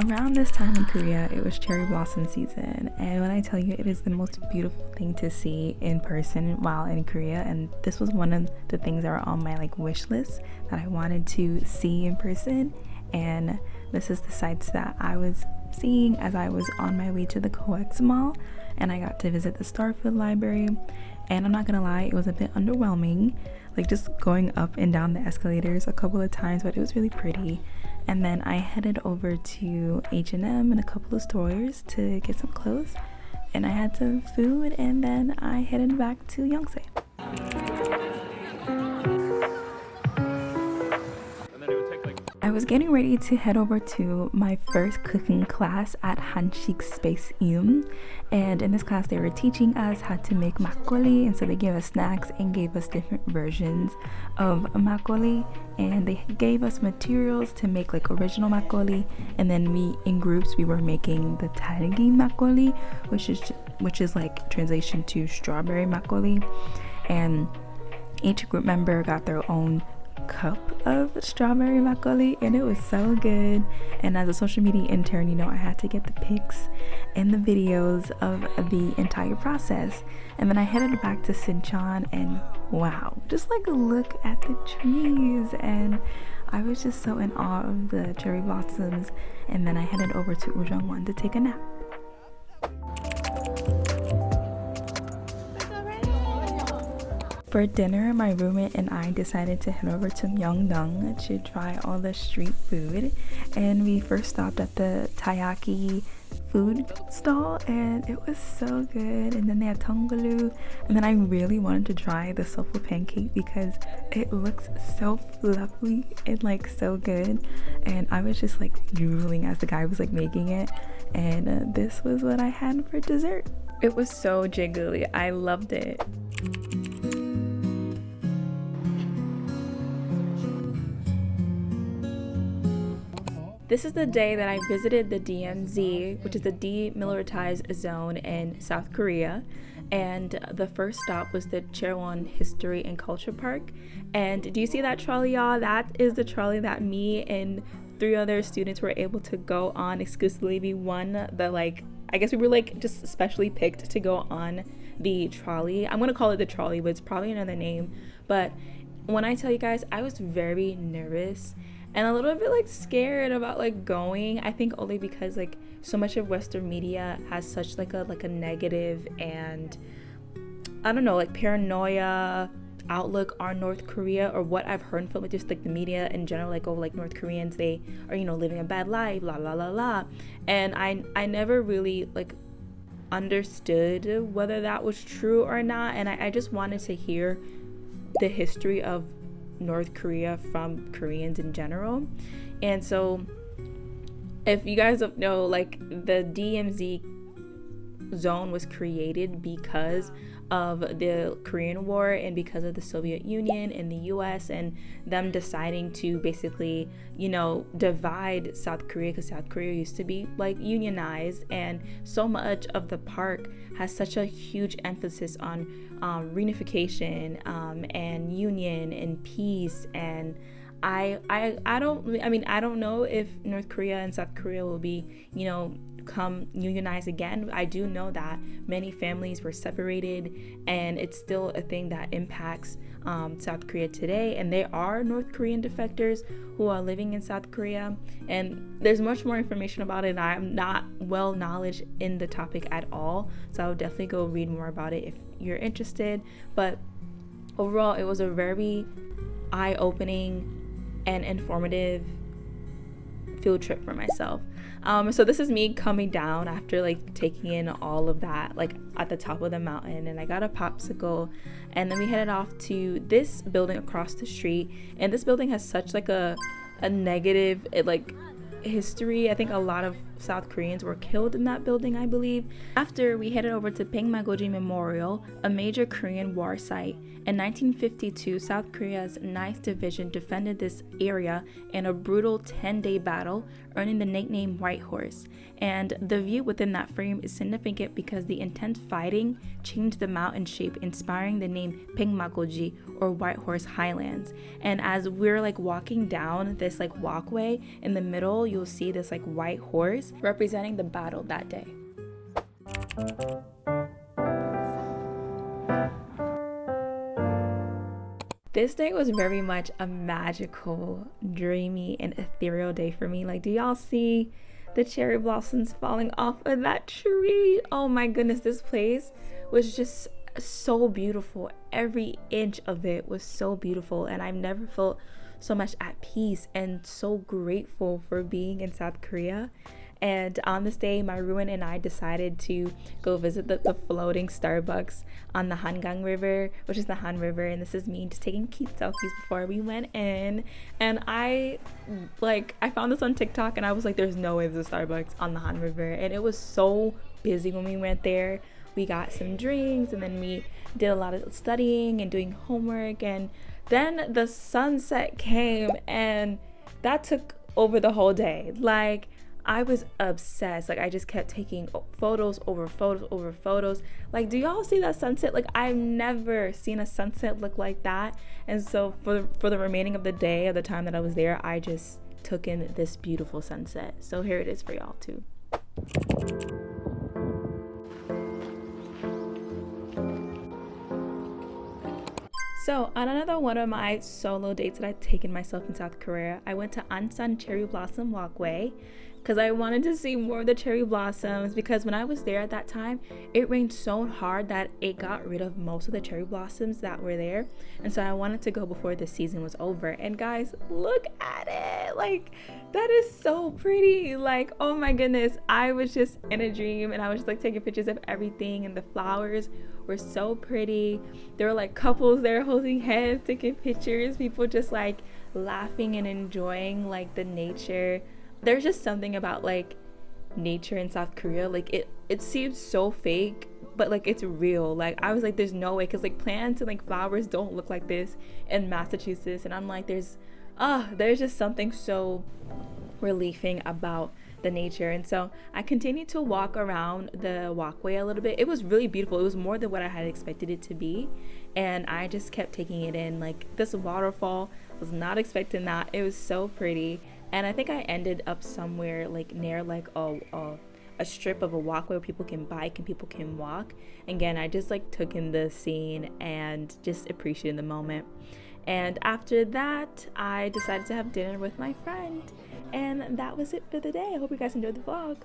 Around this time in Korea, it was cherry blossom season, and when I tell you, it is the most beautiful thing to see in person while in Korea. And this was one of the things that were on my like wish list that I wanted to see in person. And this is the sights that I was seeing as I was on my way to the COEX Mall, and I got to visit the Starfield library. And I'm not gonna lie, it was a bit underwhelming, like just going up and down the escalators a couple of times, but it was really pretty. And then I headed over to H&M and a couple of stores to get some clothes, and I had some food, and then I headed back to Yonsei. I was getting ready to head over to my first cooking class at Hanshik Space Eum, and in this class they were teaching us how to make makgeolli, and so they gave us snacks and gave us different versions of makgeolli, and they gave us materials to make like original makgeolli, and then we in groups we were making the talgi makgeolli, which is like translation to strawberry makgeolli, and each group member got their own cup of strawberry makgeolli, and it was so good. And as a social media intern, you know, I had to get the pics and the videos of the entire process. And then I headed back to Sinchon, and wow, just like look at the trees, and I was just so in awe of the cherry blossoms. And then I headed over to Ujongwon to take a nap. For dinner, my roommate and I decided to head over to myeongdong to try all the street food, and we first stopped at the taiyaki food stall, and it was so good. And then they had tonggalu, and then I really wanted to try the sofa pancake because it looks so fluffy and like so good, and I was just like drooling as the guy was like making it, and this was what I had for dessert. It was so jiggly. I loved it. This is the day that I visited the DMZ, which is the demilitarized zone in South Korea, and the first stop was the Cheonwon History and Culture Park. And do you see that trolley, y'all? That is the trolley that me and 3 other students were able to go on exclusively. We won the I guess we were like just specially picked to go on the trolley. I'm gonna call it the trolley, but it's probably another name. But when I tell you guys, I was very nervous and a little bit like scared about like going. I think only because like so much of Western media has such like a negative and I don't know, like paranoia outlook on North Korea, or what I've heard from just like the media in general, like, oh, like North Koreans, they are, you know, living a bad life, la la la la. And I never really like understood whether that was true or not, and I just wanted to hear the history of North Korea from Koreans in general. And so if you guys don't know, like the DMZ zone was created because of the Korean War and because of the Soviet Union and the US and them deciding to basically, you know, divide South Korea, because South Korea used to be like unionized, and so much of the park has such a huge emphasis on reunification and union and peace. And I don't know if North Korea and South Korea will be, you know, come unionized again. I do know that many families were separated, and it's still a thing that impacts South Korea today, and there are North Korean defectors who are living in South Korea, and there's much more information about it, and I'm not well knowledge in the topic at all, so I would definitely go read more about it if you're interested. But overall, it was a very eye-opening and informative field trip for myself. So this is me coming down after like taking in all of that, like at the top of the mountain, and I got a popsicle, and then we headed off to this building across the street. And this building has such like a negative history. I think a lot of South Koreans were killed in that building, I believe. After, we headed over to Pengmagoji Memorial, a major Korean war site. In 1952, South Korea's 9th Division defended this area in a brutal 10-day battle, earning the nickname White Horse. And the view within that frame is significant because the intense fighting changed the mountain shape, inspiring the name Pengmagoji, or White Horse Highlands. And as we're like walking down this like walkway, in the middle you'll see this like white horse representing the battle that day. This day was very much a magical, dreamy, and ethereal day for me. Like, do y'all see the cherry blossoms falling off of that tree? Oh my goodness, this place was just so beautiful. Every inch of it was so beautiful, and I've never felt so much at peace and so grateful for being in South Korea. And on this day, my roommate and I decided to go visit the floating Starbucks on the Hangang River, which is the Han River. And this is me just taking cute selfies before we went in. And I found this on TikTok and I was like, there's no way there's a Starbucks on the Han River. And it was so busy when we went there. We got some drinks and then we did a lot of studying and doing homework. And then the sunset came and that took over the whole day. Like, I was obsessed. Like, I just kept taking photos over photos over photos. Like, do y'all see that sunset? Like, I've never seen a sunset look like that. And so for the remaining of the day, of the time that I was there, I just took in this beautiful sunset. So here it is for y'all too. So on another one of my solo dates that I've taken myself in South Korea, I went to Ansan Cherry Blossom Walkway because I wanted to see more of the cherry blossoms, because when I was there at that time, it rained so hard that it got rid of most of the cherry blossoms that were there. And so I wanted to go before the season was over. And guys, look at it. Like, that is so pretty. Like, oh my goodness, I was just in a dream and I was just like taking pictures of everything, and the flowers were so pretty. There were like couples there holding hands, taking pictures, people just like laughing and enjoying like the nature. There's just something about like nature in South Korea. Like, it seems so fake, but like it's real. Like, I was like, there's no way, because like plants and like flowers don't look like this in Massachusetts. And I'm like, there's just something so relieving about the nature. And so I continued to walk around the walkway a little bit. It was really beautiful. It was more than what I had expected it to be, and I just kept taking it in. Like, this waterfall, was not expecting that. It was so pretty. And I think I ended up somewhere like near like a strip of a walkway where people can bike and people can walk. Again, I just like took in the scene and just appreciated the moment. And after that, I decided to have dinner with my friend. And that was it for the day. I hope you guys enjoyed the vlog.